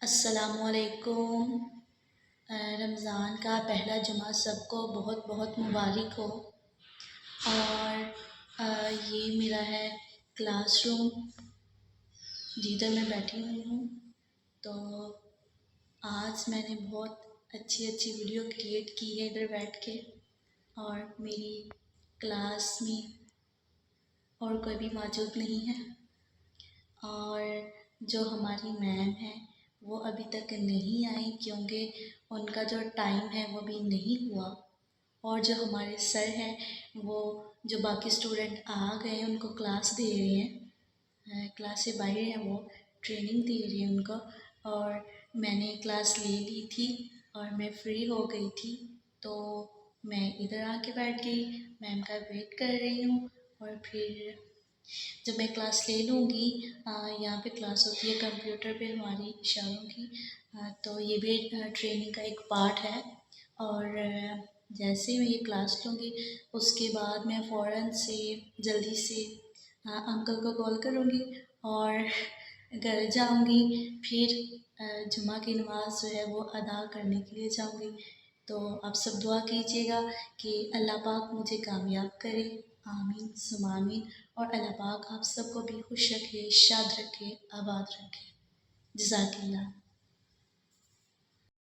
अस्सलामुअलैकुम। रमज़ान का पहला जुमा सबको बहुत बहुत मुबारक हो। और ये मेरा है क्लासरूम जिधर मैं बैठी हुई हूँ। तो आज मैंने बहुत अच्छी अच्छी वीडियो क्रिएट की है इधर बैठ के। और मेरी क्लास में और कोई भी मौजूद नहीं है। और जो हमारी मैम है वो अभी तक नहीं आई क्योंकि उनका जो टाइम है वो भी नहीं हुआ। और जो हमारे सर हैं वो जो बाकी स्टूडेंट आ गए उनको क्लास दे रहे हैं, क्लास से बाहर हैं, वो ट्रेनिंग दे रही है उनको। और मैंने क्लास ले ली थी और मैं फ्री हो गई थी, तो मैं इधर आके बैठ गई, मैम का वेट कर रही हूँ। और फिर जब मैं क्लास ले लूँगी, यहाँ पे क्लास होती है कंप्यूटर पे हमारी इशारों की, तो ये भी ट्रेनिंग का एक पार्ट है। और जैसे ही मैं ये क्लास लूँगी उसके बाद मैं फ़ौरन से जल्दी से अंकल को कॉल करूँगी और घर जाऊँगी। फिर जुमा की नमाज़ जो है वो अदा करने के लिए जाऊँगी। तो आप सब दुआ कीजिएगा कि अल्लाह पाक मुझे कामयाब करे। आमीन सुम्मा आमीन। और अल्लाह पाक आप सबको भी खुश रखे, शाद रखे, आबाद रखे। जज़ाकल्लाह।